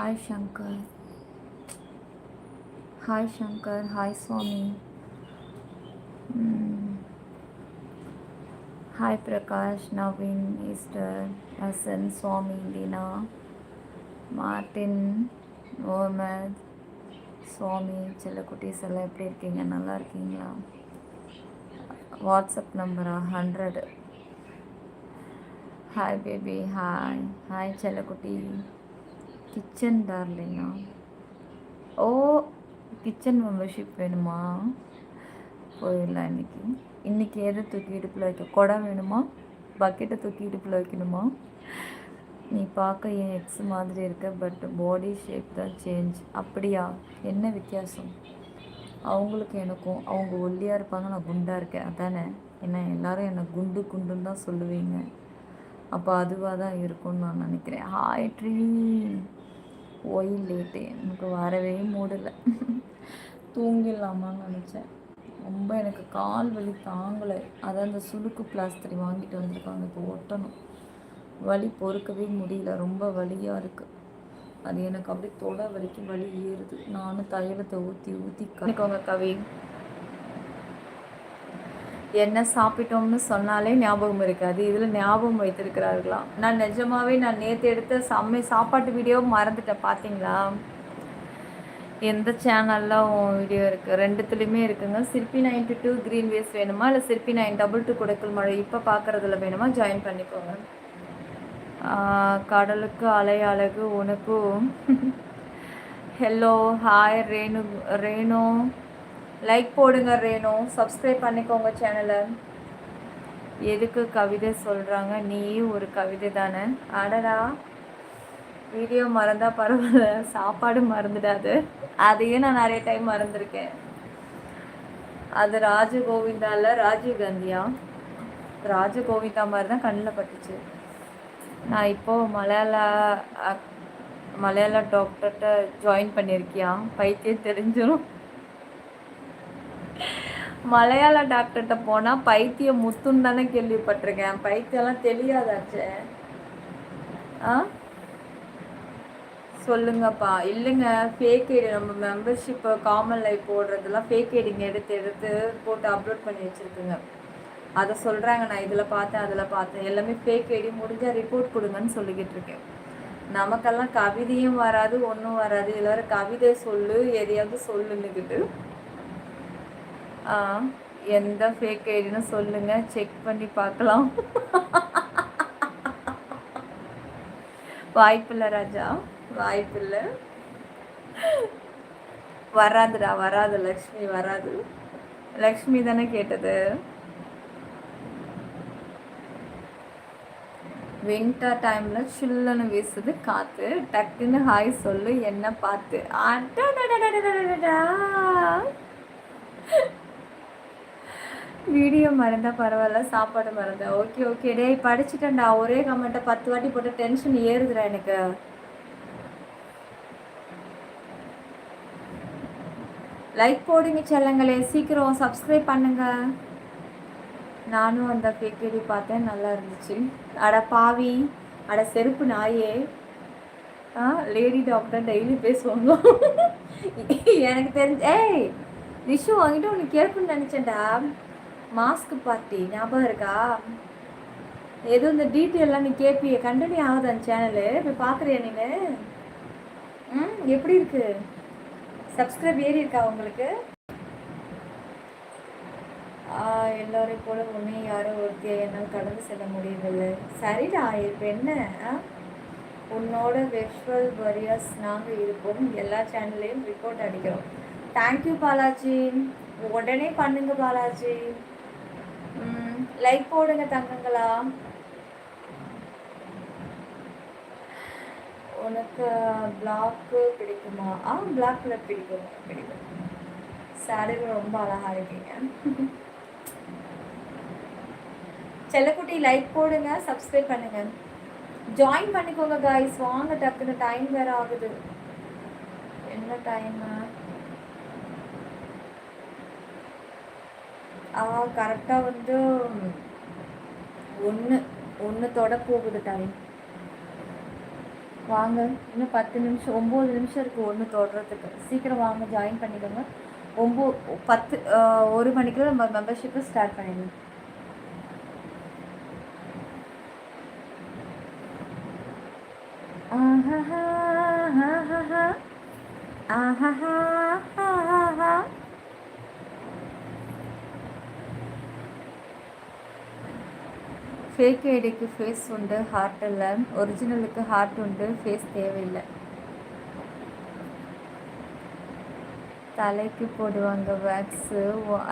Hi Shankar. Hi Shankar. Hi Swami. Mm. Hi Prakash, Naveen, Easter, Hassan, Swami, Dina, Martin, Mohammed, Swami, செல்லக்குட்டீஸ் எல்லாம் எப்படி இருக்கீங்க? நல்லா இருக்கீங்களா? WhatsApp நம்பரா 100. ஹாய் பேபி, ஹாய் ஹாய் செல்லக்குட்டி. Kitchen டார்லிங்கா? ஓ, kitchen membership வேணுமா? போயிடலாம் இன்னைக்கு. இன்னைக்கு எதை தூக்கி இடுப்பில் வைக்க? குடம் வேணுமா? பக்கெட்டை தூக்கி இடுப்பில் வைக்கணுமா? நீ பார்க்க என் எக்ஸ் மாதிரி இருக்க, பட் பாடி ஷேப் தான் சேஞ்ச். அப்படியா? என்ன வித்தியாசம் அவங்களுக்கு எனக்கும்? அவங்க ஒல்லியாக இருப்பாங்க, நான் குண்டாக இருக்கேன், அதானே? ஏன்னா எல்லோரும் என்னை குண்டு குண்டுன்னு தான் சொல்லுவீங்க. அப்போ அதுவாக தான் இருக்கும்னு நான் நினைக்கிறேன். Hi tree. ஒய் லேட்டு, எனக்கு வரவே மூடலை. தூங்கிடலாமான்னு நினச்சேன். ரொம்ப எனக்கு கால் வலி தாங்கலை. அதான் அந்த சுளுக்கு பிளாஸ்டர் வாங்கிட்டு வந்திருக்காங்க, இப்போ ஒட்டணும். வலி பொறுக்கவே முடியல, ரொம்ப வலியாக இருக்குது. அது எனக்கு அப்படியே தொலை வரைக்கும் வலி ஏறுது. நானும் தைலத்தை ஊற்றி ஊற்றி கணிக்கோங்க கவி. என்ன சாப்பிட்டோம்னு சொன்னாலே ஞாபகம் இருக்காது, இதில் ஞாபகம் வைத்திருக்கிறார்களா? நான் நிஜமாவே நான் நேற்று எடுத்த சாப்பாட்டு வீடியோ மறந்துட்டேன், பார்த்தீங்களா? எந்த சேனலில் வீடியோ இருக்குது? ரெண்டுத்துலேயுமே இருக்குங்க. சிற்பி 92 க்ரீன் வேஸ் வேணுமா, இல்லை சிற்பி 922 குடைக்குள் மழை இப்போ பார்க்குறதுல வேணுமா? ஜாயின் பண்ணிக்கோங்க. கடலுக்கு அலை அழகு உனக்கும். Hello, hi Renu. Renu like போடுங்க. ரேணு சப்ஸ்கிரைப் பண்ணிக்கோங்க சேனலை. எதுக்கு கவிதை சொல்கிறாங்க? நீயும் ஒரு கவிதை தானே? அடடா, வீடியோ மறந்தால் பரவாயில்ல, சாப்பாடு மறந்துடாது. அதையும் நான் நிறைய டைம் மறந்துருக்கேன். அது ராஜகோவிந்தா இல்லை ராஜீவ் காந்தியா? ராஜகோவிந்தா மாதிரி தான் கண்ணில் பட்டுச்சு. நான் இப்போது மலையாள டாக்டர்கிட்ட ஜாயின் பண்ணியிருக்கியா? பைத்தியம் தெரிஞ்சிடும். மலையாள டாக்டர்கிட்ட போனால் பைத்தியம் முத்துன்னு தானே கேள்விப்பட்டிருக்கேன். பைத்தியம்லாம் தெரியாதாச்சே. சொல்லுங்கப்பா. இல்லைங்க, ஃபேக் ஐடி. நம்ம மெம்பர்ஷிப்பு காமன் லைஃப் போடுறதெல்லாம் ஃபேக் ஐடிங்க எடுத்து போட்டு அப்லோட் பண்ணி வச்சுருக்குங்க. அதை சொல்கிறாங்க, நான் இதில் பார்த்தேன் அதில் பார்த்தேன், எல்லாமே ஃபேக் ஐடி. முடிஞ்சால் ரிப்போர்ட் கொடுங்கன்னு சொல்லிக்கிட்டு இருக்கேன். நமக்கெல்லாம் கவிதையும் வராது, ஒன்றும் வராது. எல்லோரும் கவிதை சொல்லு, எதையாவது சொல்லுன்னுக்கிட்டு. எந்த ஃபேக் ஐடின்னு சொல்லுங்கள், செக் பண்ணி பார்க்கலாம். வாய்ப்பில்லை ராஜா, வாய்ப்பில்லை. வராதுடா, வராது. லக்ஷ்மி வராது. லக்ஷ்மி தானே கேட்டது. வின்டர் டைமில் சில்லுன்னு வீசுது காற்று. டக்குன்னு ஹாய் சொல்லு என்ன பார்த்து. வீடியோ மறந்தா பரவாயில்ல, சாப்பாடு மறந்தா ஓகே ஓகே. டே படிச்சுட்டேன்டா, ஒரே கமெண்ட்டை 10 வாட்டி போட்டு டென்ஷன் ஏறுதுடா எனக்கு. லைக் போடுங்க செல்லங்களே, சீக்கிரம் சப்ஸ்கிரைப் பண்ணுங்க. நானும் அந்த கேக்கடி பார்த்தேன், நல்லா இருந்துச்சு. அட பாவி, அட செருப்பு நாயே. லேடி டாக்டர் டெய்லி பேசுவாங்க. எனக்கு தெரிஞ்ச விஷு வாங்கிட்டு உனக்கு கேட்கணும்னு நினச்சேன்டா. மாஸ்க் பார்ட்டி ஞாபகம் இருக்கா? எதுவும் இந்த டீட்டெயிலாம் நீ கேட்பிய, கண்டினியூ ஆகுது அந்த சேனலு. போய் பார்க்குறியா நீ? எப்படி இருக்கு? சப்ஸ்கிரைப் ஏறி இருக்கா உங்களுக்கு? எல்லோரையும் போல உன்னை யாரோ ஒருத்தியா என்னால் கடந்து செல்ல முடியவில்லை. சரிடா, இப்போ என்ன? உன்னோட வெர்ச்சுவல் வரியர்ஸ் நாங்கள் இருப்போம். எல்லா சேனல்லையும் ரிப்போர்ட் அடிக்கிறோம். தேங்க்யூ பாலாஜி, உடனே பண்ணுங்க பாலாஜி. லைக் போடுங்க தங்கங்களா. உனக்கு பிளாக்கு பிடிக்குமா? பிளாக் கலர் பிடிக்கும். சாரியில் ரொம்ப அழகாக இருக்கீங்க. செல்லக்குட்டி லைக் போடுங்க, சப்ஸ்கிரைப் பண்ணுங்க, ஜாயின் பண்ணிக்கோங்க காய்ஸ். வாங்க டக்குன்னு, டைம் வேற ஆகுது. என்ன டைம்? கரெக்டாக வந்து 1 தொட போகுது டைம். வாங்க, இன்னும் 10 நிமிஷம், 9 நிமிஷம் இருக்குது ஒன்று தொடுறதுக்கு. சீக்கிரம் வாங்க, ஜாயின் பண்ணிக்கோங்க. 1 மணிக்குள்ள நம்ம மெம்பர்ஷிப்பை ஸ்டார்ட் பண்ணிடலாம். ஃபேக் ஐடிக்கு ஃபேஸ் உண்டு, ஹார்ட் இல்லை. ஒரிஜினலுக்கு ஹார்ட் உண்டு, ஃபேஸ் தேவையில்லை. தலைக்கு போடுவாங்க வேக்ஸு,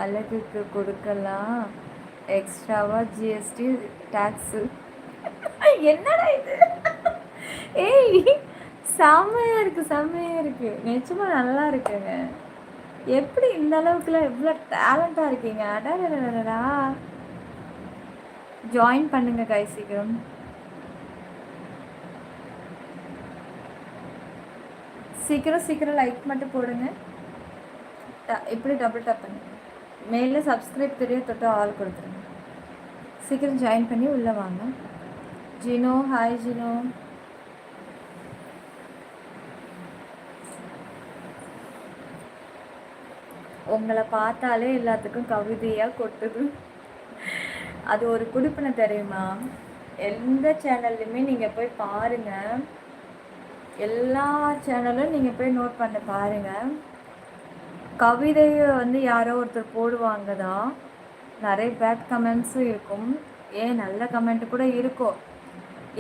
அழகுக்கு கொடுக்கலாம் எக்ஸ்ட்ராவா ஜிஎஸ்டி டேக்ஸு. என்னடா இது? ஏய், செம்மையாக இருக்குது, செம்மையாக இருக்குது, நிச்சயமாக நல்லா இருக்குங்க. எப்படி இந்த அளவுக்குலாம் எவ்வளோ டேலண்டாக இருக்கீங்க? அடடா, ஜாயின் பண்ணுங்க கை, சீக்கிரம். சீக்கிரம் சீக்கிரம் லைக் மட்டும் போடுங்க. இப்படி டபுள் டேப் பண்ணுங்க. மேலே சப்ஸ்கிரைப் தெரிய தொட்டு ஆள் கொடுத்துருங்க. சீக்கிரம் ஜாயின் பண்ணி உள்ளே வாங்க. ஜினோ, ஹாய் ஜினோ. உங்களை பார்த்தாலே எல்லாத்துக்கும் கவிதையாக கொட்டுது. அது ஒரு குடிப்பினை தெரியுமா? எந்த சேனல்லையுமே நீங்கள் போய் பாருங்கள், எல்லா சேனலும் நீங்கள் போய் நோட் பண்ண பாருங்கள். கவிதையை வந்து யாரோ ஒருத்தர் போடுவாங்க தான், நிறைய பேட் கமெண்ட்ஸும் இருக்கும், ஏன் நல்ல கமெண்ட் கூட இருக்கும்.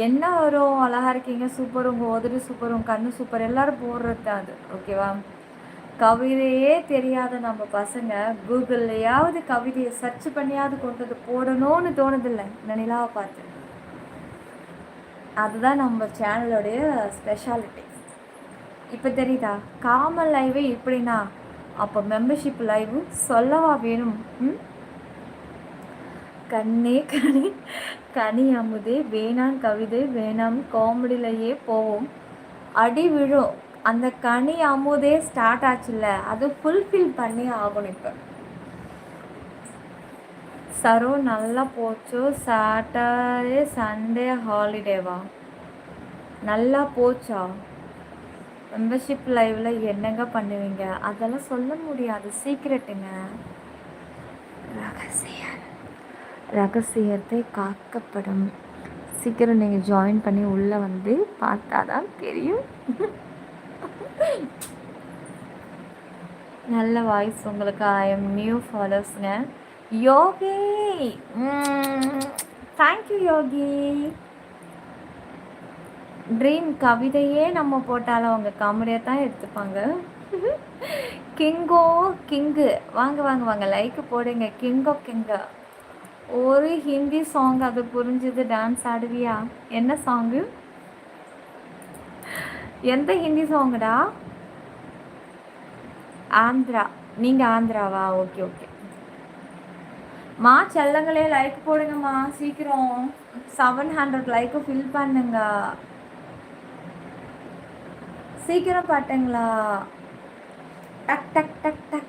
என்ன வரும், அழகாக இருக்கீங்க, சூப்பர், உங்கள் உதடு சூப்பர், உங்கள் கண்ணு சூப்பர், எல்லோரும் போடுறது தான் அது. ஓகேவா? கவிதையே தெரியாத நம்ம பசங்க கூகுள்லையாவது கவிதையை சர்ச் பண்ணியாவது கொண்டு வந்து போடணும்னு தோணுதில்லை நிலாவை பார்த்து. அதுதான் நம்ம சேனலோடைய ஸ்பெஷாலிட்டி. இப்போ தெரியுதா? காமன் லைவே இப்படின்னா அப்போ மெம்பர்ஷிப் லைவு சொல்லவா வேணும்? கண்ணே கனி, கனி அமுதே, வேணாம் கவிதை வேணாம், காமெடியிலையே போவோம், அடி விழும். அந்த கனி அமுதே ஸ்டார்ட் ஆச்சுல்ல, அது ஃபுல்ஃபில் பண்ணி ஆகணும். இப்போ சரோ நல்லா போச்சோ? சாட்டர்டே சண்டே ஹாலிடேவா? நல்லா போச்சா? மெம்பர்ஷிப் லைவில் என்னங்க பண்ணுவீங்க? அதெல்லாம் சொல்ல முடியாது, சீக்ரெட்டுங்க, ரகசியத்தை காக்கப்படும். சீக்கிரம் நீங்கள் ஜாயின் பண்ணி உள்ளே வந்து பார்த்தா தான் தெரியும். நல்ல வாய்ஸ் உங்களுக்கு. ஐ எம் நியூ ஃபாலோவர்ஸ்ங்க. யோகி, தேங்க்யூ யோகி. ட்ரீம் கவிதையே நம்ம போட்டாலும் அவங்க காமெடியாக தான் எடுத்துப்பாங்க. கிங்கோ கிங்கு, வாங்க வாங்க வாங்க, லைக்கு போடுங்க. கிங்கோ கிங்கு, ஒரு ஹிந்தி சாங் அது புரிஞ்சுது, டான்ஸ் ஆடுவியா? என்ன சாங்கு? எந்த ஹிந்தி சாங்குடா? ஆந்திரா. நீங்கள் ஆந்திராவா? Okay okay. மா செல்லங்களே லைக் போடுங்கம்மா சீக்கிரம். 700 லைக்கு ஃபில் பண்ணுங்க சீக்கிரம், பாட்டுங்களா? டக் டக் டக் டக்.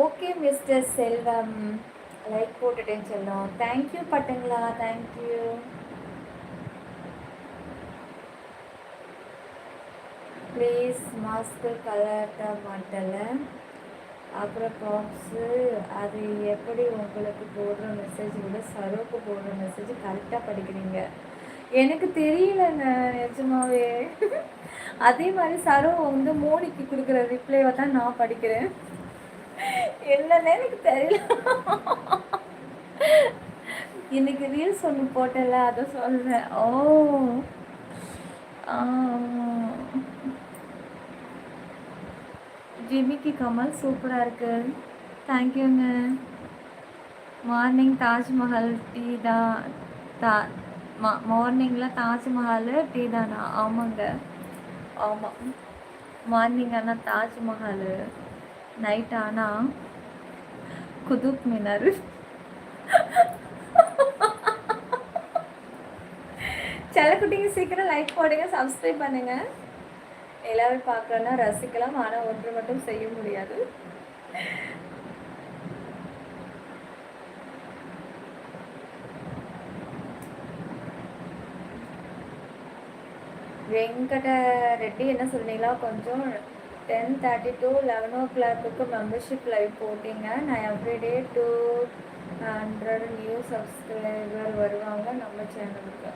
ஓகே மிஸ்டர் செல்வம், லைக் போட்டுட்டேன்னு சொல்லலாம். தேங்க்யூ பட்டுங்களா, தேங்க்யூ. ப்ளீஸ் மாஸ்க்கு கலட்ட மாட்டல, அப்புறம் பாக்ஸு அது எப்படி உங்களுக்கு போடுற மெசேஜ் விட சரோக்கு போடுற மெசேஜ் கரெக்டாக படிக்கிறீங்க? எனக்கு தெரியலங்க நிஜமாவே. அதே மாதிரி சரோ வந்து மோனிக்கு கொடுக்குற ரிப்ளைவை தான் நான் படிக்கிறேன். என்னன்னு எனக்கு தெரியல. இன்னைக்கு ரீல்ஸ் ஒன்று போட்டல, அதை சொல்கிறேன். ஓ ஜிமிக்கி கமல் சூப்பராக இருக்கு, தேங்க்யூங்க. மார்னிங் தாஜ்மஹால் டீ தான். மார்னிங்கில் தாஜ்மஹால் டீ தானா? ஆமாங்க, ஆமாம். மார்னிங் ஆனால் தாஜ்மஹால், நைட் ஆனால் குதுப் மினார். செல்லக்குட்டிங்க சீக்கிரம் லைக் போடுங்க, சப்ஸ்கிரைப் பண்ணுங்க. எல்லாரும் பார்க்கலன்னா ரசிக்கலாம், ஆனால் ஒன்று மட்டும் செய்ய முடியாது. வெங்கட ரெட்டி என்ன சொன்னீங்களா? கொஞ்சம் 10:30 to 11 o'clock மெம்பர்ஷிப் லைவ் போட்டிங்க. நான் எவ்ரிடே 200 நியூ சப்ஸ்கிரைபர் வருவாங்க நம்ம சேனலுக்கு.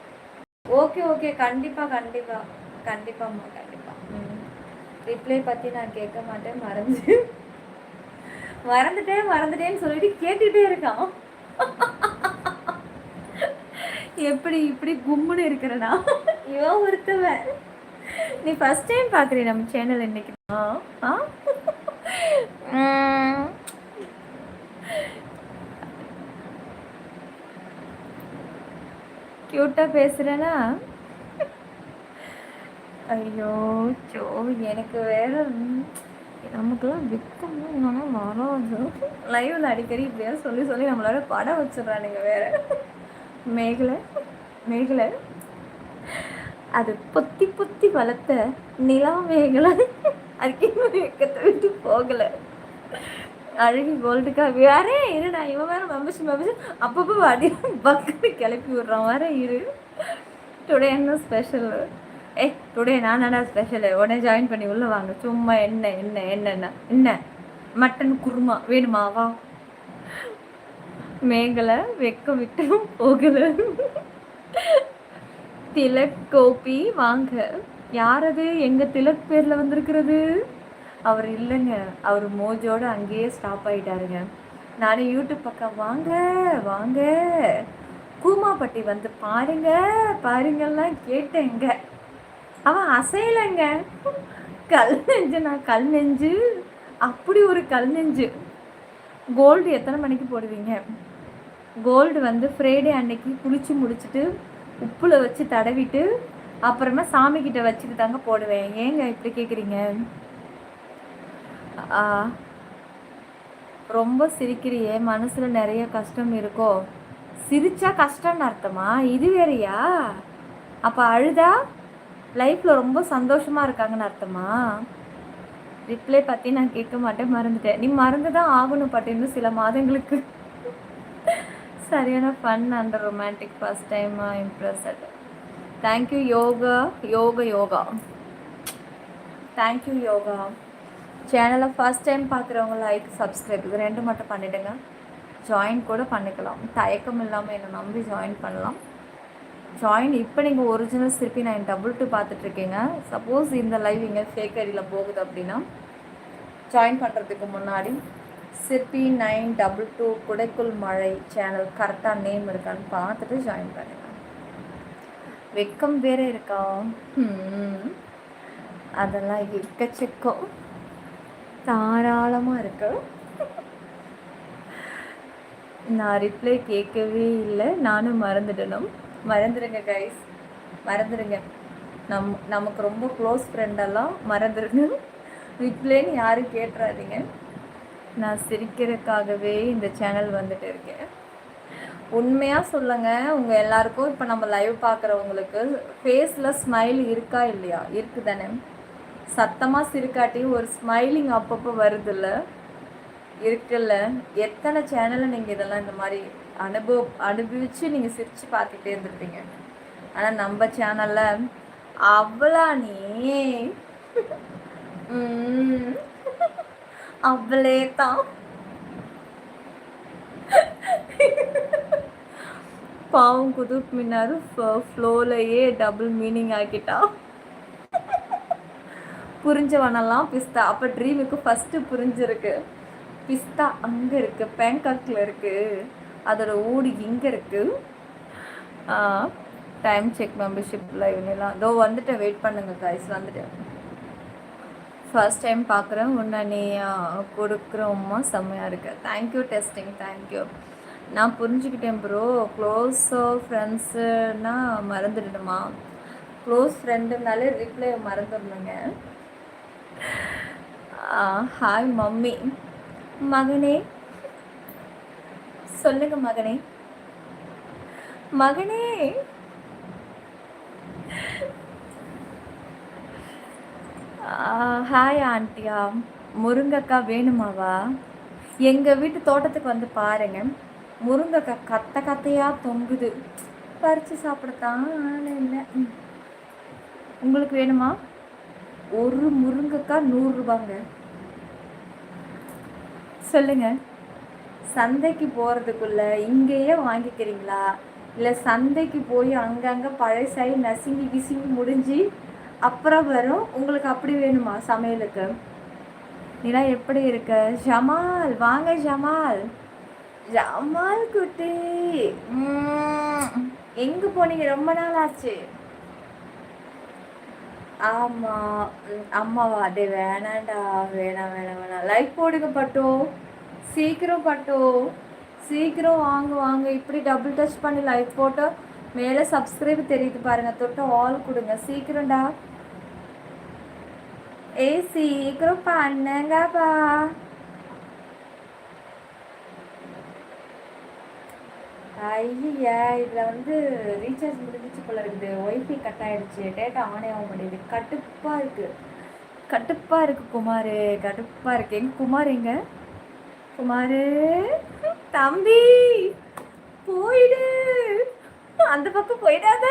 ஓகே ஓகே, கண்டிப்பாக கண்டிப்பாக கண்டிப்பாம்மா கண்டிப்பாக. ரிப்ளை பற்றி நான் கேட்க மாட்டேன், மறந்துட்டேன்னு சொல்லிட்டு கேட்டுகிட்டே இருக்கான். எப்படி இப்படி கும்முன்னு இருக்கிறனா இவன் ஒருத்தவன். நீ ஃபர்ஸ்ட் டைம் பார்க்குறீ நம்ம சேனல் இன்னைக்கு? கியூட்டா பேசுறேனா? ஐயோ சோ, எனக்கு வேற நமக்குலாம் விற்கணும் வராது. லைவ்ல அடிக்கடி இப்படியா சொல்லி சொல்லி நம்மளால படம் வச்சிடறானுங்க வேற. மேகலை அது பொத்தி பொத்தி வளர்த்த நிலா மேகலை, அதுக்கு இன்னும் வெக்கத்தை விட்டு போகலை. அழகி கோல்டுக்கா வேற இருடா, இவன் வேற மெம்பர்ஷிப் அப்பப்போ வாடி பக்குன்னு கிளப்பி விடுறான் வேற இரு. டுடே என்ன ஸ்பெஷல்? டுடே நான் தானே ஸ்பெஷலு. உடனே ஜாயின் பண்ணி உள்ள வாங்க. சும்மா என்ன மட்டன் குருமா வேணுமா? வா. மேகலை வெக்க விட்டு போகல. திலக் கோபி வாங்க. யார் அது? எங்க திலக் பேர்ல வந்திருக்கிறது? அவர் இல்லைங்க, அவர் மோஜோட அங்கேயே ஸ்டாப் ஆயிட்டாருங்க. நானும் யூடியூப் பக்கம் வாங்க வாங்க கூமாப்பட்டி வந்து பாருங்கெல்லாம் கேட்டேங்க. அவன் அசையலைங்க. கல் நெஞ்சு அப்படி ஒரு கல் நெஞ்சு. கோல்டு எத்தனை மணிக்கு போடுவீங்க? கோல்டு வந்து ஃப்ரைடே அன்னைக்கு குளிச்சு முடிச்சுட்டு உப்பில் வச்சு தடவிட்டு அப்புறமா சாமி கிட்ட வச்சுட்டு தாங்க போடுவேன். ஏங்க இப்படி கேட்குறீங்க? ரொம்ப சிரிக்கிறியே, மனசில் நிறைய கஷ்டம் இருக்கோ? சிரிச்சா கஷ்டம்னு அர்த்தமா? இது வேறையா? அப்போ அழுதா லைஃப்பில் ரொம்ப சந்தோஷமாக இருக்காங்கன்னு அர்த்தமா? ரிப்ளை பற்றி நான் கேட்க மாட்டேன், மறந்துட்டேன். நீ மறந்து தான் ஆகணும் பட் இன்னும் சில மாதங்களுக்கு. சரியான fun and romantic first time impressed. Thank you yoga. Thank you yoga. சேனலை ஃபர்ஸ்ட் டைம் பார்க்குறவங்க லைக் சப்ஸ்கிரைப் இது ரெண்டு மட்டும் பண்ணிவிடுங்க. ஜாயின் கூட பண்ணிக்கலாம், தயக்கம் இல்லாமல் என்னை நம்பி ஜாயின் பண்ணலாம். ஜாயின் இப்போ நீங்கள் ஒரிஜினல் சிற்பி 922 பார்த்துட்ருக்கீங்க. சப்போஸ் இந்த லைவ் இங்கே ஃபேக் ஐடியில் போகுது அப்படின்னா ஜாயின் பண்ணுறதுக்கு முன்னாடி சிற்பி 922 குடைக்குள் மழை சேனல் கரெக்டாக நேம் இருக்கான்னு பார்த்துட்டு ஜாயின் பண்ணுங்க. வெக்கம் வேற இருக்கா? அதெல்லாம் எக்கச்சக்கம் தாராளமாக இருக்கு. நான் ரிப்ளை கேட்கவே இல்லை, நானும் மறந்துடுங்க கைஸ், மறந்துடுங்க. நமக்கு ரொம்ப க்ளோஸ் ஃப்ரெண்டெல்லாம் மறந்துடுங்க. ரிப்ளைன்னு யாரும் கேட்டுறாதீங்க. நான் சிரிக்கிறதுக்காகவே இந்த சேனல் வந்துட்டு இருக்கேன். உண்மையாக சொல்லுங்கள், உங்கள் எல்லாருக்கும் இப்போ நம்ம லைவ் பார்க்குறவங்களுக்கு ஃபேஸில் ஸ்மைல் இருக்கா இல்லையா? இருக்குது தானே? சத்தமாக சிரிக்காட்டி ஒரு ஸ்மைலிங் அப்பப்போ வருதில்ல, இருக்குல்ல? எத்தனை சேனலில் நீங்கள் இதெல்லாம் இந்த மாதிரி அனுபவித்து நீங்கள் சிரித்து பார்த்துட்டே இருந்துருப்பீங்க. ஆனால் நம்ம சேனலில் அவ்வளோ நீ அவ்வளே தான். பாவம் குதுப் மின்னாரு ஃப்ளோலையே டபுள் மீனிங் ஆக்கிட்டா. புரிஞ்சவனெல்லாம் பிஸ்தா. அப்போ ட்ரீமுக்கு ஃபஸ்ட்டு புரிஞ்சிருக்கு. பிஸ்தா அங்கே இருக்குது, பேங்காக்கில் இருக்குது, அதோட ஊடி இங்கே இருக்குது. டைம் செக் மெம்பர்ஷிப் லைவ்லாம் இதோ வந்துட்டேன், வெயிட் பண்ணுங்க கைஸ், வந்துட்டேன். ஃபர்ஸ்ட் டைம் பார்க்குறேன், உன்னை நீ கொடுக்குறோம்மா, செம்மையாக இருக்கு. Thank you testing, thank you. நான் புரிஞ்சுக்கிட்டேன் ப்ரோ. க்ளோஸ் ஃப்ரெண்ட்ஸுன்னா மறந்துடணுமா? க்ளோஸ் ஃப்ரெண்டுனாலே ரிப்ளை மறந்துடணுங்க. Hi mummy. மகனே சொல்லுங்க மகனே. ஹாய் ஆண்டியா. முருங்கக்காய் வேணுமாவா? எங்கள் வீட்டு தோட்டத்துக்கு வந்து பாருங்க, முருங்கைக்காய் கத்த கத்தையாக தொங்குது. பறித்து சாப்பிடத்தான் இல்லை. உங்களுக்கு வேணுமா? ஒரு முருங்கைக்காய் 100 ரூபாங்க. சொல்லுங்க, சந்தைக்கு போகிறதுக்குள்ள இங்கேயே வாங்கிக்கிறீங்களா, இல்லை சந்தைக்கு போய் அங்கங்கே பழசாயி நசுங்கி கிசுங்கி முடிஞ்சு அப்புறம் வரும் உங்களுக்கு அப்படி வேணுமா சமையலுக்கு? நிலா எப்படி இருக்க? ஜமால் வாங்க ஜமால். ஜமால் குட்டி எங்கே போனீங்க? ரொம்ப நாள் ஆச்சு. ஆமாம் அம்மாவா? அதே வேணாண்டா, வேணாம் வேணாம் வேணாம். லைக் போடுங்க பட்டோ, சீக்கிரம் பட்டோ, சீக்கிரம் வாங்க வாங்க. இப்படி டபுள் டச் பண்ணி லைக் போட்டு மேலே சப்ஸ்கிரைப் தெரியுது பாருங்க, தொட்டு ஆல் கொடுங்க சீக்கிரம்டா. சீக்கிரம் பண்ணுங்கப்பா. ஐயா, இதில் வந்து ரீசார்ஜ் முடிஞ்சிச்சு போல இருக்குது. ஒய்ஃபை கட் ஆகிடுச்சு, டேட்டா ஆனே ஆக முடியுது. கடுப்பாக இருக்குது, கடுப்பாக இருக்குது குமார், கடுப்பாக இருக்குது. எங்கள் குமார் எங்க? குமார் தம்பி போயிடு, அந்த பக்கம் போயிடாத,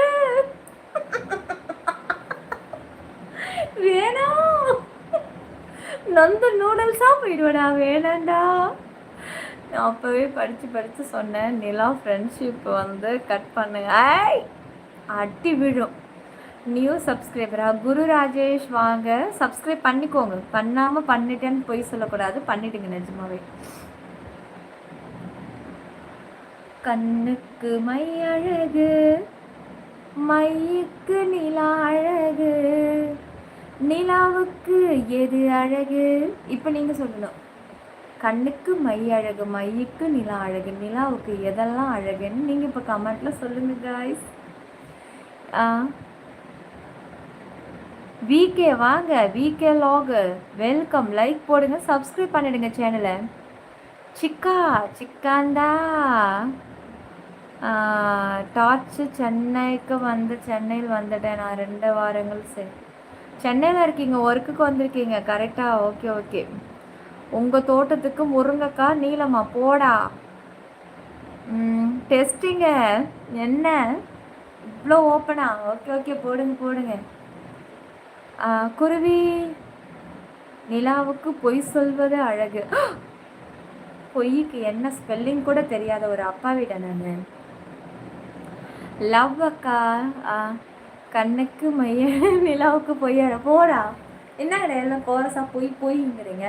வேணாம். நொந்த நூடுல்ஸாக போயிடுவேடா, வேணாண்டா. நான் அப்போவே படித்து சொன்னேன், நிலா ஃப்ரெண்ட்ஷிப் வந்து கட் பண்ணுங்க. அடி விழும். நியூ சப்ஸ்கிரைபரா? குரு ராஜேஷ் வாங்க, சப்ஸ்கிரைப் பண்ணிக்கோங்க. பண்ணாமல் பண்ணிட்டேன்னு போய் சொல்லக்கூடாது, பண்ணிட்டுங்க நிஜமாவே. கண்ணுக்கு மை அழகு, மையுக்கு நிலா அழகு, நிலாவுக்கு எது அழகு? இப்போ நீங்கள் சொல்லணும். கண்ணுக்கு மை அழகு, மையுக்கு நிலா அழகு, நிலாவுக்கு எதெல்லாம் அழகுன்னு நீங்கள் இப்போ கமெண்ட்டில் சொல்லுங்கள் காய்ஸ். விகே வாங்க, விகே லாக் வெல்கம். லைக் போடுங்க, சப்ஸ்கிரைப் பண்ணிடுங்க சேனலை. சிக்காந்தா டார்ச்சு சென்னைக்கு வந்து சென்னையில் வந்துட்டேன் நான் 2 வாரங்கள். சரி, சென்னையில் இருக்கீங்க, ஒர்க்குக்கு வந்திருக்கீங்க கரெக்டாக? Okay okay. உங்கள் தோட்டத்துக்கு முருங்கைக்காய் நீளமா போடா. டெஸ்டிங்க என்ன இவ்வளோ ஓப்பனா? ஓகே ஓகே, போடுங்க போடுங்க. குருவி, நிலாவுக்கு பொய் சொல்வது அழகு. பொய்க்கு என்ன ஸ்பெல்லிங் கூட தெரியாத ஒரு அப்பாவிட நான். லவ் அக்கா. கண்ணுக்கு மைய, நிலாவுக்கு பொய் போடா. என்ன கிடையாது, கோரஸா பொய் பொய்ங்கிறீங்க.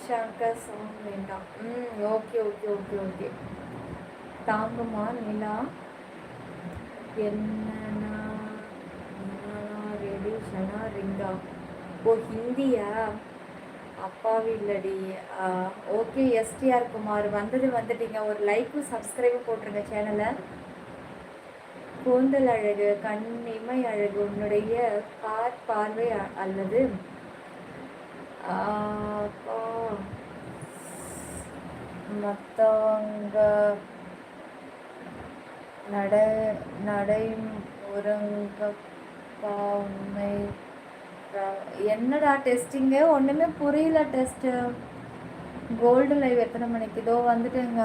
சங்கர் சாங் வேண்டாம். Okay okay okay okay. தாங்குமா நிலா? என்னன்னா ரெடி சனா ரிங்கா? ஓ ஹிந்தியா? அப்பாவி இல்லடி. ஓகே எஸ்டிஆர் குமார் வந்துட்டீங்க. ஒரு லைக்கும் சப்ஸ்கிரைபும் போட்டுருங்க சேனலை. கூந்தல் அழகு, கண்ணிமை அழகு, உன்னுடைய பார்வை அல்லது மற்றவங்க நடைமுறைங்கப்பா உண்மை. என்னடா டெஸ்டிங்க? ஒன்றுமே புரியல. டெஸ்ட்டு கோல்டு லைவ் எத்தனை மணிக்கு? இதோ வந்துட்டேங்க.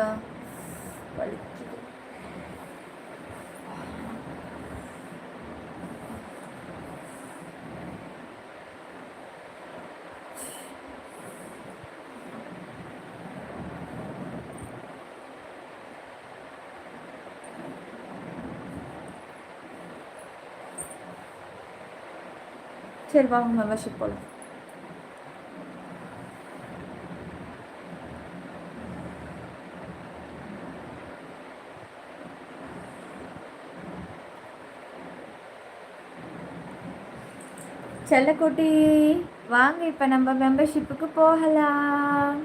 சரி வாங்க மெம்பர்ஷிப் போகலாம். செல்லக்குட்டி வாங்க, இப்போ நம்ம மெம்பர்ஷிப்புக்கு போகலாம்.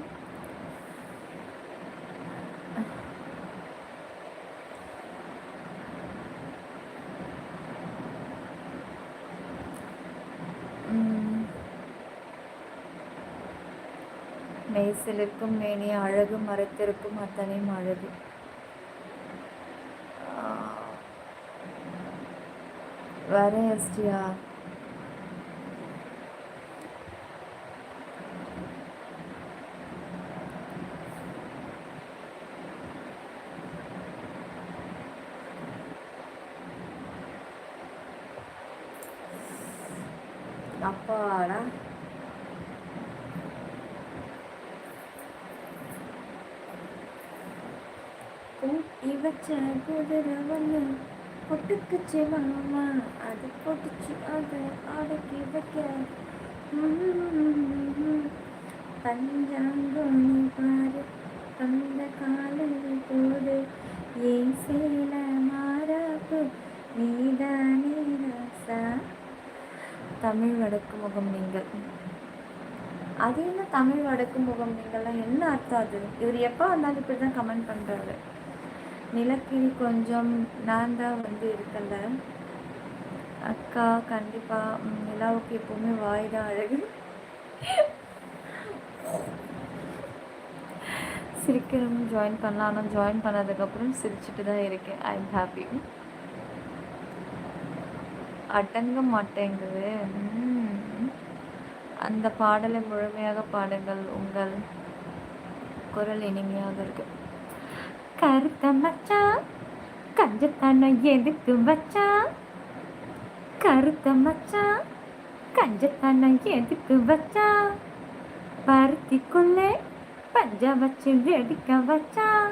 மெய்சிலிருக்கும் மேனி அழகு, மறைத்திருக்கும் அத்தனையும் அழகு. வேற எஸ்டியா? அப்பாடா கூட்டி வச்ச குதிரை ஒன்று பொட்டுக்குச்சு மாமா, அது பொட்டுச்சு அதை அடக்கி வைக்க பஞ்சாங்கம் பாரு அந்த காலையில் போது ஏன் சேல மாறாப்பு நீதானே ராசா. தமிழ் வடக்கு முகம் நீங்கள். அது என்ன தமிழ் வடக்கு முகம் நீங்கள்லாம், என்ன அர்த்தம் அது? இவர் எப்போ வந்தாலும் இப்படி தான் கமெண்ட் பண்ணுறாரு. நிலக்கிரி கொஞ்சம் நான் தான் வந்து இருக்கல அக்கா. கண்டிப்பாக நிலாவுக்கு எப்போவுமே வாய் தான் அழகு. சிரிக்கணும் ஜாயின் பண்ணலாம், ஆனால் ஜாயின் பண்ணதுக்கப்புறம் சிரிச்சுட்டு தான் இருக்கேன். I am happy. அடங்க மாட்டேங்குது. அந்த பாடலை முழுமையாக பாடுங்கள், உங்கள் குரல் இனிமையாக இருக்கு. கருத்த மச்சான் கஞ்சத்தனம் எதுக்கு வச்சான், கருத்த மச்சான் கஞ்சத்தனம் எதுக்கு வச்சான், பருத்திக்குள்ளே பஞ்ச வச்சு வெடிக்க வச்சான்,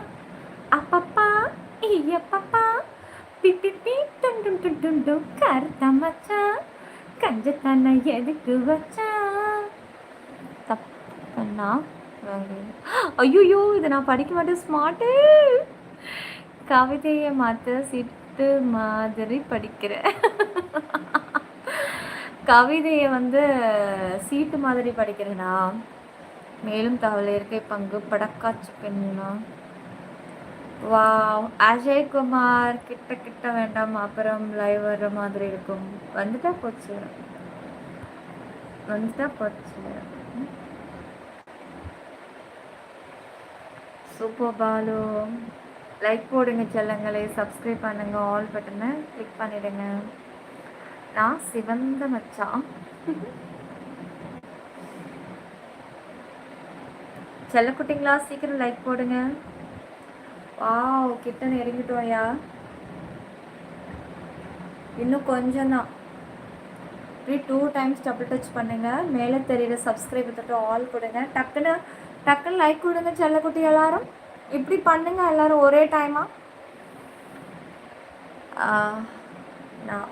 அப்பப்பா ஐயப்பப்பா பிப்பி துண்டும் துண்டும் கருத்த மச்சான் கஞ்சத்தனம் எதுக்கு வச்சான். தப்புண்ணா. ஐயோ இதை நான் படிக்க மாட்டேன். ஸ்மார்ட்டு கவிதையை மாற்ற சிட்டு மாதிரி படிக்கிறேன். கவிதையை வந்து சீட்டு மாதிரி படிக்கிறேனா? மேலும் தகவல் இருக்கை பங்கு படக்காட்சி பெண்ணா. வா அஜய்குமார் கிட்ட கிட்ட வேண்டாம், அப்புறம் லைவ் வர்ற மாதிரி இருக்கும். வந்துட்டா போச்சு, வந்துட்டா போச்சு. சூப்பர் பாலு. லைக் போடுங்க செல்லங்களே, சப்ஸ்கிரைப் பண்ணுங்க, ஆல் பட்டனை கிளிக் பண்ணிடுங்க. நான் சிவந்த மச்சான். செல்லக்குட்டிங்களா சீக்கிரம் லைக் போடுங்க. கிட்ட நெருங்கிட்டோயா, இன்னும் கொஞ்சம் தான். இப்படி 2 டைம்ஸ் டபுள் டச் பண்ணுங்க, மேலே தெரியுற சப்ஸ்கிரைப் தொட்டு ஆல் கொடுங்க. டக்குன்னு டக்குன்னு லைக் கொடுங்க செல்லக்குட்டி எல்லாரும். இப்படி பண்ணுங்க எல்லாரும் ஒரே டைமா. நான்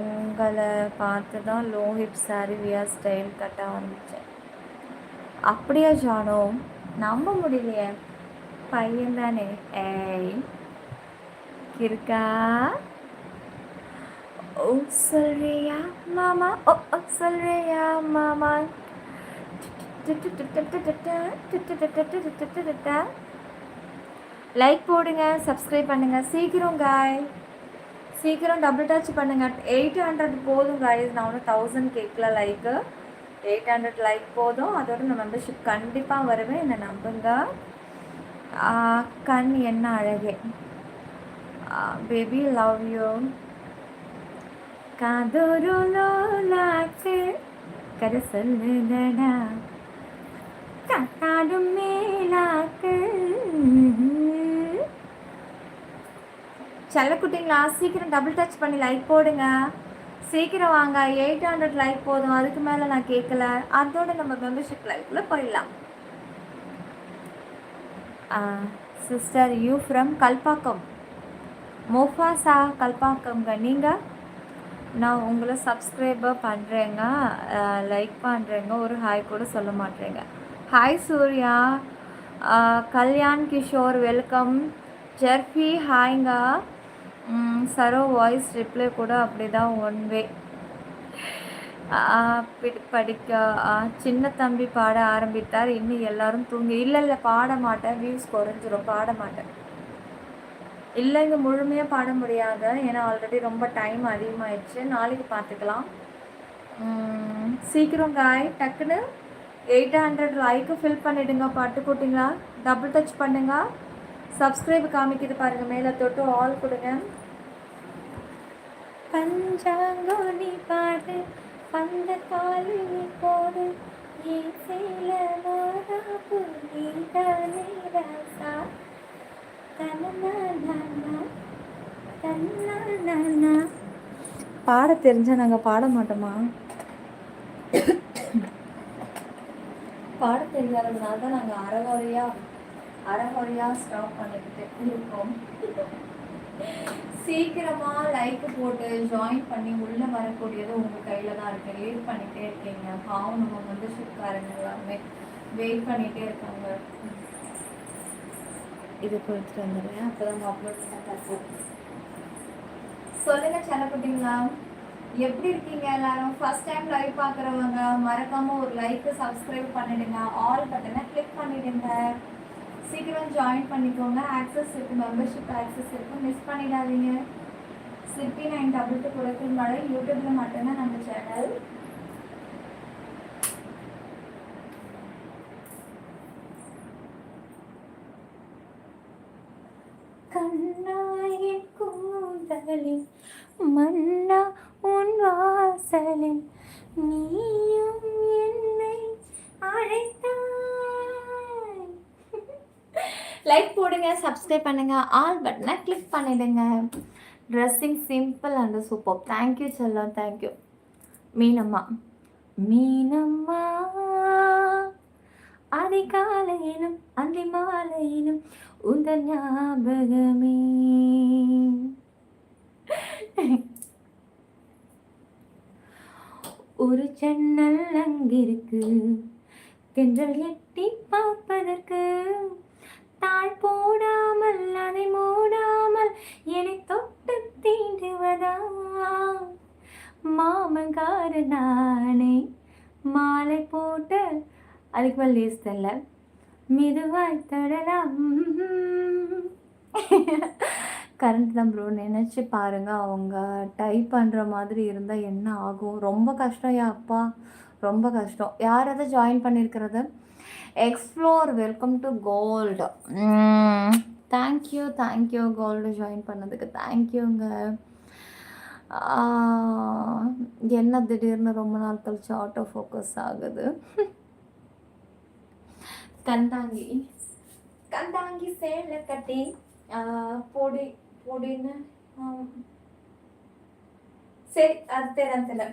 உங்களை பார்த்து தான் லோ ஹிப் சாரி வியா ஸ்டைல் கட்ட ஆரம்பித்தேன். அப்படியா ஜானோ? நம்ப முடியலையே, பையன் தானே. ஏய் இருக்கா? ஓ சொல்றியா மாமா, ஓ சொல்றியா மாமா. லைக் போடுங்க, சப்ஸ்கிரைப் பண்ணுங்க சீக்கிரம் காய், சீக்கிரம் டபுள் டச் பண்ணுங்க. 800 போதும் காய்ஸ், நான் ஒன்று 1000 கேட்கல. லைக்கு 800 லைக் போதும், அதோட நான் மெம்பர்ஷிப் கண்டிப்பாக வருவேன், என்னை நம்புங்க. கண் என்ன அழகே பேபி, லவ் யூ. காதோரோலாக்கு கதை சொல்லுதடா, காத்தாடும் மேலாக்கு. செல்லக்குட்டிங்களா சீக்கிரம் டபுள் டச் பண்ணி லைக் போடுங்க, சீக்கிரம் வாங்க. 800 லைக் போதும், அதுக்கு மேலே நான் கேட்கல. அதோட நம்ம மெம்பர்ஷிப் லைக்குள்ளே போயிடலாம். Sister you from Kalpakkam, Mufasa கல்பாக்கம்ங்க. நீங்கள் நான் உங்களை சப்ஸ்கிரைபர் பண்ணுறேங்க, லைக் பண்ணுறேங்க, ஒரு ஹாய் கூட சொல்ல மாட்டேங்க. Hi Surya, Kalyan Kishore welcome. ஜெர்ஃபி ஹாய்ங்க. சரோ வாய்ஸ் ரிப்ளை கூட அப்படி தான் ஒன் வே. படிக்க சின்ன தம்பி பாட ஆரம்பித்தார், இன்னும் எல்லாரும் தூங்கி. இல்லை பாட மாட்டேன், வியூஸ் குறைஞ்சிரும், பாட மாட்டேன். இல்லைங்க முழுமையாக பாட முடியாது, ஏன்னா ஆல்ரெடி ரொம்ப டைம் அதிகமாகிடுச்சு, நாளைக்கு பார்த்துக்கலாம். சீக்கிரம் காய், டக்குன்னு 800 லைக்கு ஃபில் பண்ணிவிடுங்க. பாட்டு போட்டிங்களா? டபுள் டச் பண்ணுங்க, சப்ஸ்கிரைப் காமிக்கிது பாருங்கள், மேலே தொட்டு ஆல் கொடுங்க. பஞ்சாங்கோனி பாடு பந்த காலி போடு ஏன் சேல மாறாப்பு நீதானே ராசா தன்னா தன்னா. பாட தெரிஞ்சா நாங்கள் பாட மாட்டோமா? பாட தெரியாததுனால தான் நாங்கள் அரைகுறையாக ஸ்டாப் பண்ணிக்கிட்டு இருக்கோம். சீக்கிரமா லைக் போட்டு ஜாயின் பண்ணி உள்ள வரக்கூடியது உங்க கையில தான் இருக்கு. லீவ் பண்ணிட்டே இருக்கீங்க. பாவம் நம்ம மெம்பர்ஷிப்காரங்க எல்லாருமே வெயிட் பண்ணிட்டே இருக்காங்க. இது கொடுத்துட்டு வந்துடுறேன், அப்பதான் அப்லோட் பண்ண. சொல்லுங்க செல்லப்பட்டீங்களா, எப்படி இருக்கீங்க எல்லாரும்? ஃபர்ஸ்ட் டைம் லைவ் பார்க்குறவங்க மறக்காம ஒரு லைக் சப்ஸ்கிரைப் பண்ணிடுங்க, ஆல் பட்டனை கிளிக் பண்ணிடுங்க. சீக்கிரம் ஜாயின் பண்ணிக்கோங்க. ஆக்சஸ் இருக்கு, மெம்பர்ஷிப் ஆக்சஸ் இருக்கு, மிஸ் பண்ணிடாதீங்க. சிற்பி 922 குளத்தின் மழை யூடியூப்ல மட்டும்தான் நம்ம சேனல். கண்ணாயின் கூந்தலில் மன்னா உன் வாசலில் நீயும் என்னை அழைத்தாய். லைக் போடுங்க, சப்ஸ்கிரைப் பண்ணுங்க, ஆல் பட்டனை கிளிக் பண்ணிடுங்க. Dressing simple and super. Thank you செல்லம், தேங்க்யூ. மீனம்மா மீனம்மா அதிகாலையிலும் அந்தி மாலையிலும் உந்தன் ஞாபகமே. ஒரு ஜன்னல் அங்கிருக்கு, தென்றல் எட்டி பார்ப்பதற்கு. தாழ் போடாமல் அதை மூடாமல் என்னை தொட்டு தீண்டுவதா. மாமங்கார நானே மாலை போட்டு அதுக்கு மேல் லேஸ் தெரியல, மெதுவாய் தொடலாம். கரண்ட் தான் ப்ரோ, நினச்சி பாருங்கள். அவங்க டைப் பண்ணுற மாதிரி இருந்தால் என்ன ஆகும்? ரொம்ப கஷ்டம் யா அப்பா, ரொம்ப கஷ்டம். யார் அதை ஜாயின் பண்ணியிருக்கிறது? Explore welcome to gold. Thank you thank you gold join பண்ணதுக்கு தேங்க்யூங்க. என்ன திடீர்னு ரொம்ப நாள் கழிச்சு ஆட்டோ ஃபோக்கஸ் ஆகுது. கந்தாங்கி கந்தாங்கி சேலை கட்டி பொடி பொடின்னு சரி அது தெரியல.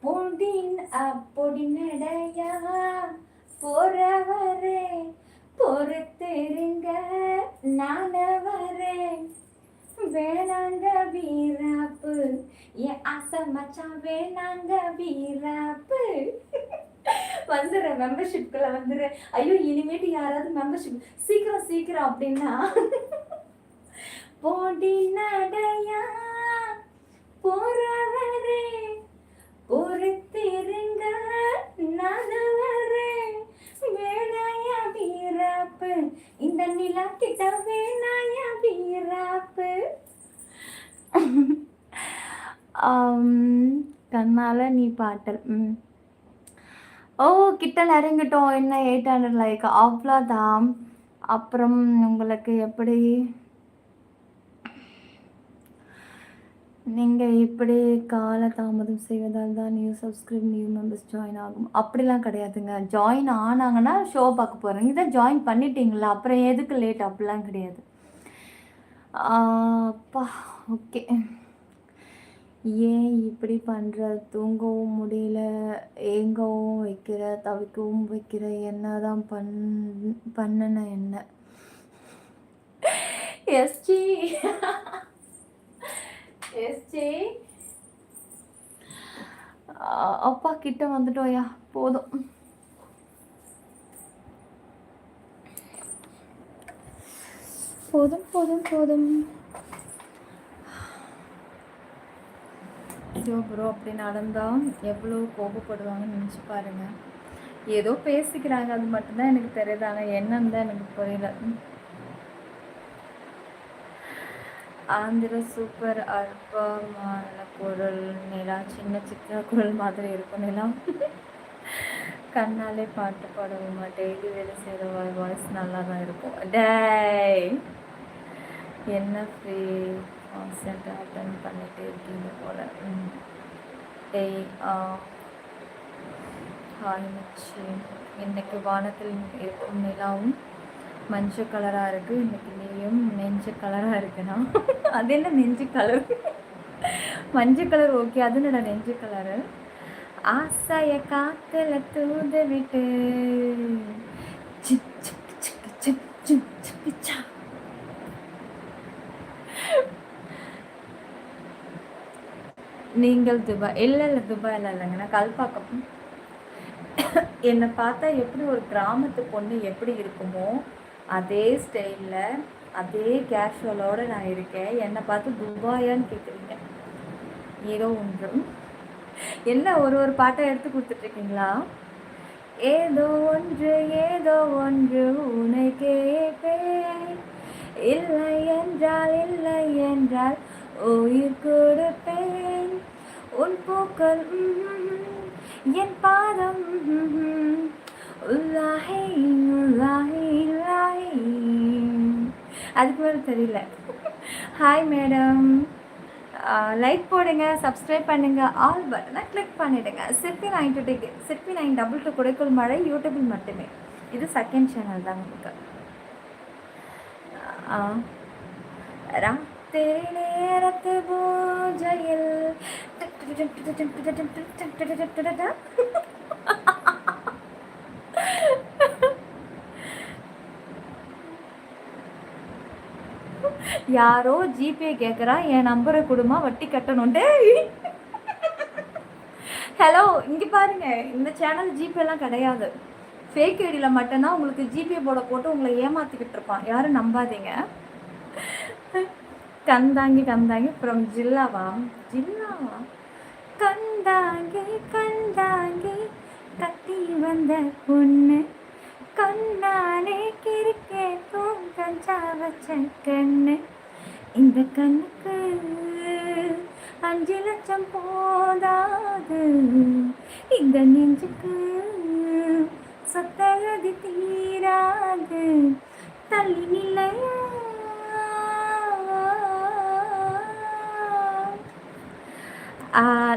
பொடின் பொடி நடையா போறவரே பொறுத்திருங்க நான வரேன். வேணாங்க வீராப்பு என் ஆசை மச்சான், வேணாங்க வீராப்பு. வந்துடுறேன், மெம்பர்ஷிப்குள்ள வந்துடுறேன். ஐயோ இனிமேட்டு யாராவது மெம்பர்ஷிப் சீக்கிரம் சீக்கிரம் அப்படின்னா. போடி நடையா போறவரே பொறுத்திருங்க நான் வரேன். வேணாயா வீராப்பு இந்த நிலா கிட்ட, வேணாயா வீராப்பு. கண்ணால நீ பாட்டல். ஓ கிட்ட நெருங்கிட்டோம். என்ன 800 லைக் அவ்வளோதான். அப்புறம் உங்களுக்கு எப்படி, நீங்கள் இப்படி கால தாமதம் செய்வதால் தான் new subscribe new members join ஆகும். அப்படிலாம் கிடையாதுங்க. ஜாயின் ஆனாங்கன்னா ஷோ பார்க்க போகிறேன். இதை ஜாயின் பண்ணிட்டீங்களா, அப்புறம் எதுக்கு லேட்? அப்படிலாம் கிடையாது. அப்பா ஓகே. ஏன் இப்படி பண்ணுற? தூங்கவும் முடியல, ஏங்கவும் வைக்கிற, தவிக்கவும் வைக்கிற. என்னதான் பண்ணன என்ன? எஸ்ஜி எஸ்ஜி அப்பா கிட்ட வந்துட்டோயா, போதும். போதும் போதும் போதும். ஐயோ ப்ரோ, அப்படி நடந்தால் எவ்வளோ கோபப்படுவாங்கன்னு நினச்சி பாருங்க. ஏதோ பேசிக்கிறாங்க, அது மட்டும்தான் எனக்கு தெரியுது. ஆனால் என்னன்னு தான் எனக்கு புரியல. ஆந்திர சூப்பர் அற்பமான குரல் நிலா, சின்ன சின்ன குரல் மாதிரி இருக்கும் நிலா. கண்ணாலே பாட்டு பாடுவோமா? டெய்லி வேலை செய்கிற வாய்ஸ் நல்லா தான் இருக்கும். டேய் என்ன ஃப்ரீ கான்சென்ட்டாக அட்டன் பண்ணிகிட்டே இருக்கீங்க போல். டேய் ஹாய் மச்சி. இன்னைக்கு வானத்தில் இருக்கும் நிலாவும் மஞ்சள் கலராக இருக்குது. இன்னைக்கு நீயும் நெஞ்சு கலராக இருக்குண்ணா. அது என்ன நெஞ்சு கலர்? மஞ்சள் கலர் ஓகே, அது என்னடா நெஞ்சு கலரு? ஆசைய காத்துல தூத விட்டு நீங்கள் துபாய்? இல்லை துபாயில் இல்லைங்கண்ணா, கல்பாக்கம். என்னை பார்த்தா எப்படி ஒரு கிராமத்து பொண்ணு எப்படி இருக்குமோ அதே ஸ்டைலில் அதே கேஷுவலோடு நான் இருக்கேன். என்னை பார்த்து துபாயான்னு கேட்குறீங்க. ஏதோ ஒன்று என்ன ஒரு பாட்டை எடுத்து கொடுத்துட்ருக்கீங்களா? ஏதோ ஒன்று உன்னை கேட்பேன், இல்லை என்றால் உயிர் கொடுப்பேன். உன் பூக்கள் என் பாதம் உள்ளாஹே உள்ளாஹே உள்ளாஹே. அதுக்கு மேலே தெரியல. ஹாய் மேடம், லைக் போடுங்க, சப்ஸ்கிரைப் பண்ணுங்கள், ஆல் பட்டனை கிளிக் பண்ணிவிடுங்க. சிற்பி 922 குடைக்குள் மழை யூடியூபில் மட்டுமே. இது செகண்ட் சேனல் தான் உங்களுக்கு. ராத்திரி நேரத்து பூஜையில் யாரோ ஜிபே கேட்குறா, என் நம்பரை கொடுமா வட்டி கட்டணும்ட்டு. ஹலோ, இங்கே பாருங்க, இந்த சேனல் ஜிபேலாம் கிடையாது. ஃபேக் ஐடியில் மட்டும்தான் உங்களுக்கு ஜிபே போட்டு உங்களை ஏமாற்றிக்கிட்டு இருப்பான். யாரும் நம்பாதீங்க. கந்தாங்கி ஃப்ரம் ஜில்லாவா கந்தாங்கி கட்டி வந்த பொண்ணு கண்ணாலே கிறுக்கே கஞ்சா வச்ச கண்ணு. இந்த கண்ணுக்கு 5 லட்சம் போதாது, இந்த நெஞ்சுக்கு சொத்தகதி தீராது. தள்ளி நிலையா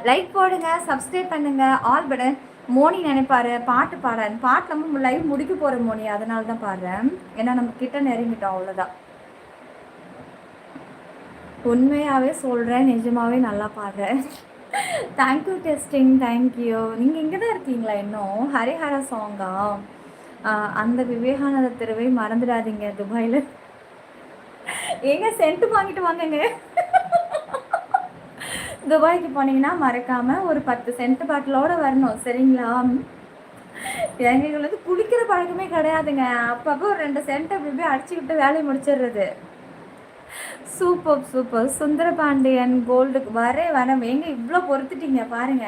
லைக் போடுங்க, சப்ஸ்கிரைப் பண்ணுங்க, ஆல் பட்டன். மோனி நினைப்பாரு பாட்டு பாடுறேன். பாட்டு நம்ம லைவ் முடிக்க போகிற மோனி, அதனால தான் பாடுறேன். ஏன்னா நம்ம கிட்ட நெருங்கிட்டோம், அவ்வளோதான். உண்மையாகவே சொல்கிறேன், நிஜமாகவே நல்லா பாடுறேன். Thank you testing, thank you. நீங்கள் இங்கே தான் இருக்கீங்களா இன்னும்? ஹரிஹரா சாங்கா? அந்த விவேகானந்த தெருவை மறந்துடாதீங்க துபாயில். ஏங்க சென்ட் வாங்கிட்டு வாங்கங்க. துபாய்க்கு போனீங்கன்னா மறக்காமல் ஒரு 10 சென்ட் பாட்டிலோடு வரணும், சரிங்களா? எங்களுக்கு குளிக்கிற பழக்கமே கிடையாதுங்க. அப்பப்போ ஒரு 2 சென்ட் அப்படி போய் அடிச்சுக்கிட்டு வேலையை முடிச்சிடுறது. சூப்பர். சுந்தரபாண்டியன் கோல்டுக்கு வரேன். எங்க இவ்வளோ பொறுத்துட்டீங்க பாருங்க.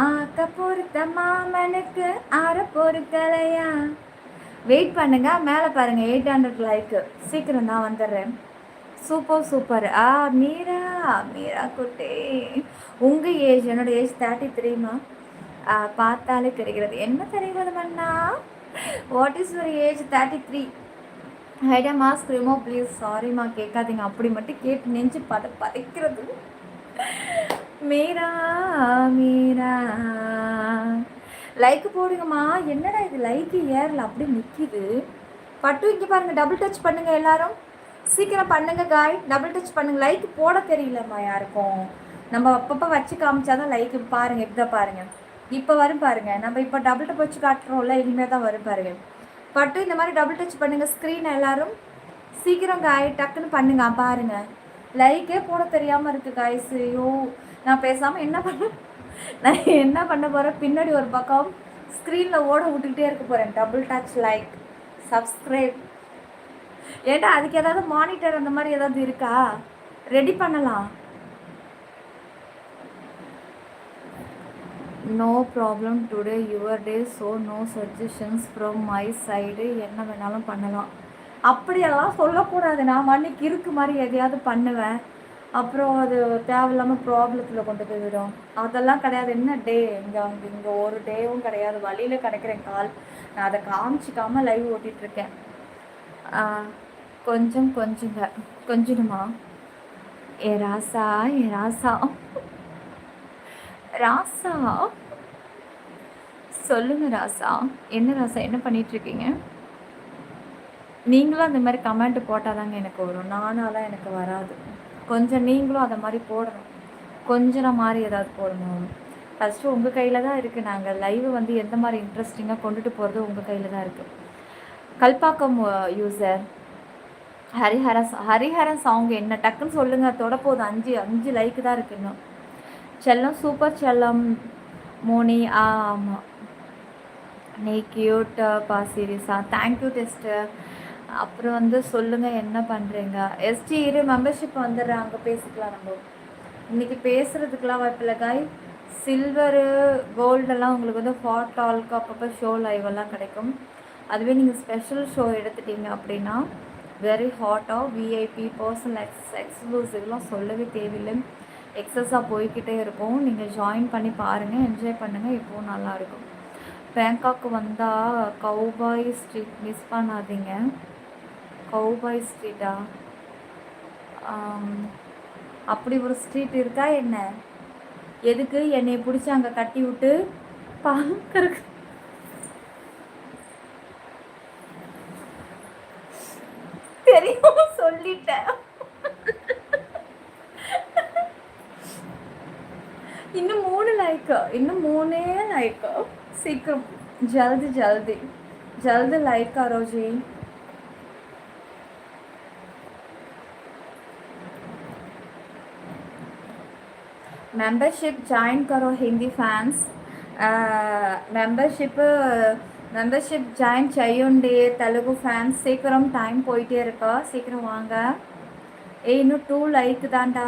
ஆக்க பொறுத்த மாமனுக்கு ஆற பொறுக்கலையா. வெயிட் பண்ணுங்க, மேலே பாருங்க 800 லைக்கு. சீக்கிரம் தான் வந்துடுறேன். சூப்பர். மீரா குட்டே, உங்கள் ஏஜ் என்னோட ஏஜ் 33மா? பார்த்தாலே தெரிகிறது. என்ன தெரிகிறது மண்ணா? What is your age? 33. ஹைடா மாஸ்க் ரிமூவ் ப்ளீஸ். சாரிம்மா, கேட்காதீங்க. அப்படி மட்டும் கேட்டு நெஞ்சு பதைக்கிறது. மீரா லைக் போடுங்கம்மா. என்னடா இது லைக்கு ஏறல, அப்படி நிற்கிது. பட்டு இங்கே பாருங்கள், டபுள் டச் பண்ணுங்கள் எல்லாரும், சீக்கிரம் பண்ணுங்க காய். டபுள் டச் பண்ணுங்க. லைக் போட தெரியலம்மா யாருக்கும். நம்ம அப்பப்போ வச்சு காமிச்சாதான் லைக்கு. பாருங்கள், இப்பதான் பாருங்கள், இப்போ வரும் பாருங்கள். நம்ம இப்போ டபுள் டச் வச்சு காட்டுறோம்ல, இனிமேல் தான் வரும் பாருங்கள். பட்டு இந்த மாதிரி டபுள் டச் பண்ணுங்கள் ஸ்க்ரீன் எல்லாரும், சீக்கிரம் காய் டக்குன்னு பண்ணுங்க. பாருங்கள், லைக்கே போட தெரியாமல் இருக்குது காய்ஸ். ஐயோ, நான் பேசாமல் என்ன பண்ண போகிறேன், பின்னாடி ஒரு பக்கம் ஸ்க்ரீனில் ஓட விட்டுக்கிட்டே இருக்க போகிறேன். Double touch, like, subscribe. ஏன்டா அதுக்கு ஏதாவது மானிட்டர் அந்த மாதிரி ஏதாவது இருக்கா? ரெடி பண்ணலாம். No problem today your day, so no suggestions from my side. என்ன வேணாலும் பண்ணலாம். அப்படியெல்லாம் சொல்லக்கூடாது. நான் மன்னிக்கு இருக்கு மாதிரி எதையாவது பண்ணுவேன், அப்புறம் அது தேவையில்லாமல் ப்ராப்ளத்தில் கொண்டு போய் விடும். அதெல்லாம் கிடையாது. என்ன டே, இங்கே ஒரு டேவும் கிடையாது. வழியில் கிடைக்கிறேன் கால். நான் அதை காமிச்சிக்காமல் லைவ் ஓட்டிகிட்ருக்கேன். கொஞ்சங்க கொஞ்சிடுமா. ஏ ராசா, ஏ ராசா, ராசா சொல்லுங்க ராசா. என்ன ராசா, என்ன பண்ணிட்டு இருக்கீங்க? நீங்களும் அந்த மாதிரி கமெண்ட் போட்டால் தாங்க எனக்கு வரும். நானாலாம் எனக்கு வராது. கொஞ்சம் நீங்களும் அதை மாதிரி போடணும். கொஞ்சம் மாதிரி ஏதாவது போடணும். ஃபஸ்ட்டு உங்கள் கையில் தான் இருக்குது. நாங்கள் லைவ் வந்து எந்த மாதிரி இன்ட்ரெஸ்டிங்காக கொண்டுட்டு போகிறது உங்கள் கையில் தான் இருக்குது. கல்பாக்கம் யூசர் ஹரிஹரன் சாங் என்ன டக்குன்னு சொல்லுங்கள். தொடப்போது 5 லைக்கு தான் இருக்கு இன்னும். செல்லம் சூப்பர் செல்லம் மோனி. ஆமாம், நீ கியூட் சீரியஸா. Thank you tester. அப்புறம் வந்து சொல்லுங்கள் என்ன பண்ணுறீங்க. எஸ்டி இரு மெம்பர்ஷிப் வந்துடுறேன், அங்கே பேசிக்கலாம். நம்ம இன்றைக்கி பேசுகிறதுக்கெலாம் வாய்ப்பில்லை காய். சில்வரு கோல்டெல்லாம் உங்களுக்கு வந்து ஹாட் டால்க்கு அப்பப்போ ஷோ லைவெல்லாம் கிடைக்கும். அதுவே நீங்கள் ஸ்பெஷல் ஷோ எடுத்துட்டீங்க அப்படின்னா வெரி ஹாட்டாக விஐபி பர்சனல் எக்ஸ்க்ளூசிவ்லாம் சொல்லவே தேவையில்லை. எக்ஸஸாக போய்கிட்டே இருக்கும். நீங்கள் ஜாயின் பண்ணி பாருங்கள், என்ஜாய் பண்ணுங்கள். இப்போவும் நல்லாயிருக்கும். பேங்காக்கு வந்தால் கவுபாய் ஸ்ட்ரீட் மிஸ் பண்ணாதீங்க. கவுபாய் ஸ்ட்ரீட்டா? அப்படி ஒரு ஸ்ட்ரீட் இருக்கா என்ன? எதுக்கு என்னை பிடிச்சி அங்கே கட்டி விட்டு பார்க்கறக்கு? தெரியும், சொல்லிட்டேன். இன்னும் 3 லைக்கு, இன்னும் 3 லைக்கு. சீக்கிரம், ஜல்தி ஜல்தி जल्द लाइक करो जी. मेंबरशिप ज्वाइन करो हिंदी फैंस. மெம்பர்ஷிப் ஜாயின் செய்யுண்டி தெலுங்கு ஃபேன்ஸ். சீக்கிரம் டைம் போயிட்டே இருக்கா, சீக்கிரம் வாங்க. இன்னும் 2 லைக் தான்டா.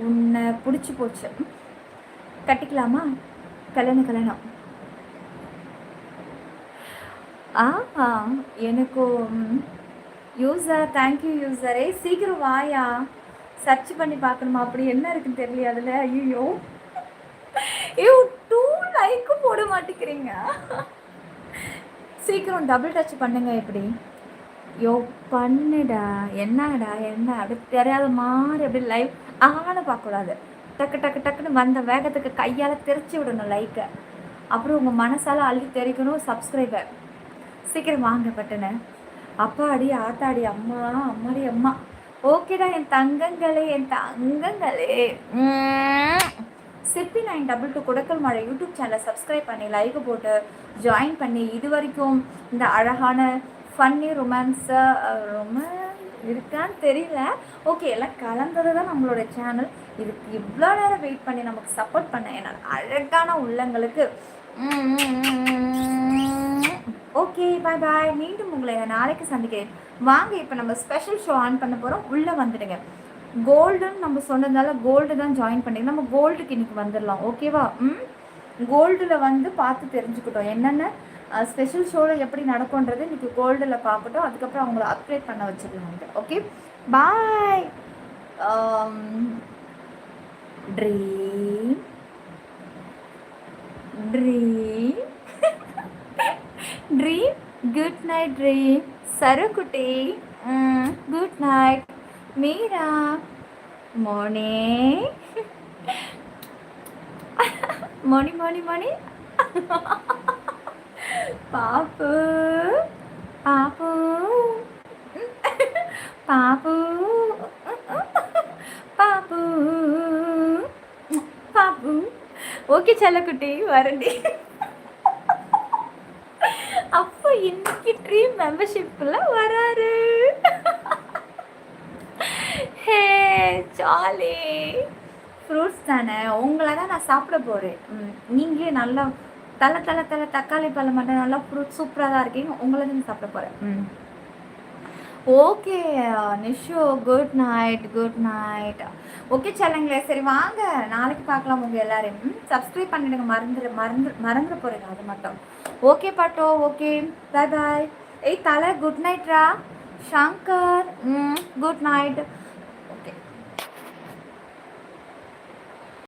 உன்னை பிடிச்சி போச்சு. கட்டிக்கலாமா? கல்யாணம். எனக்கும் யூசர். தேங்க்யூ யூசரே. சீக்கிரம் வாயா, சர்ச் பண்ணி பார்க்கணுமா? அப்படி என்ன இருக்குன்னு தெரியல அதில். ஐயோ 2 லைக்கும் போட மாட்டேங்கிறீங்க. சீக்கிரம் டபுள் டச் பண்ணுங்க. எப்படி பண்ணுடா. என்னடா என்ன அப்படி தெரியாத மாதிரி அப்படி லைவ் பார்க்கக்கூடாது. டக்குன்னு வந்த வேகத்துக்கு கையால் தெரிச்சு விடணும் லைக்கை. அப்புறம் உங்கள் மனசால் அள்ளி தெரிக்கணும் சப்ஸ்கிரைபர். சீக்கிரம் வாங்க பட்டுன்னு. அப்பாடி ஆத்தாடி அம்மாடி அம்மா. ஓகேடா என் தங்கங்களே. சிப்பி 922 குடக்கல் மழை யூடியூப் சேனலை சப்ஸ்கிரைப் பண்ணி லைக் போட்டு ஜாயின் பண்ணி இது வரைக்கும் இந்த அழகான ஃபன்னி ரொமான்ஸ் இருக்கான்னு தெரியல. ஓகே, எல்லாம் கலந்தது தான் நம்மளோட சேனல். இதுக்கு இவ்வளோ நேரம் வெயிட் பண்ணி நமக்கு சப்போர்ட் பண்ண என்னோட அழகான உள்ளங்களுக்கு ஓகே, பாய் பாய். மீண்டும் உங்களை நாளைக்கு சந்திக்கிறேன். வாங்க, இப்போ நம்ம ஸ்பெஷல் ஷோ ஆன் பண்ண போகிறோம். உள்ளே வந்துடுங்க. கோல்டுன்னு நம்ம சொன்னதால கோல்டு தான் ஜாயின் பண்ணிங்க. நம்ம கோல்டுக்கு இன்றைக்கி வந்துடலாம். ஓகேவா? கோல்டில் வந்து பார்த்து தெரிஞ்சுக்கிட்டோம் என்னென்ன ஸ்பெஷல் ஷோவில் எப்படி நடக்கும்ன்றது இன்றைக்கி கோல்டில் பார்க்கட்டும். அதுக்கப்புறம் அவங்கள அப்கிரேட் பண்ண வச்சிடலாம். Okay, bye. Dream good night. Dream சருக்குட்டி குட் நைட். மீரா மணி பாப்பு ஓகே செல்லக்குட்டி வரண்டி. அப்போ இன்னைக்கு ட்ரீம் மெம்பர்ஷிப்ல வராரு. ஹே ஜாலி. ஃப்ரூட்ஸ் தானே, உங்களை தான் நான் சாப்பிட போகிறேன். நீங்கள் நல்லா தலை தக்காளி பழம் மட்டும் நல்லா ஃப்ரூட் சூப்பராக தான் இருக்கீங்க. உங்களை தான் சாப்பிட போகிறேன். Okay Nishu good night. Okay செல்லுங்களே, சரி வாங்க நாளைக்கு பார்க்கலாம். உங்கள் எல்லாரையும் சப்ஸ்கிரைப் பண்ணிடுங்க. மறந்துட போகிறீங்க அது மட்டும். ஓகே பாட்டோ. Okay bye bye. தலை குட் நைட்ரா. Shankar good night.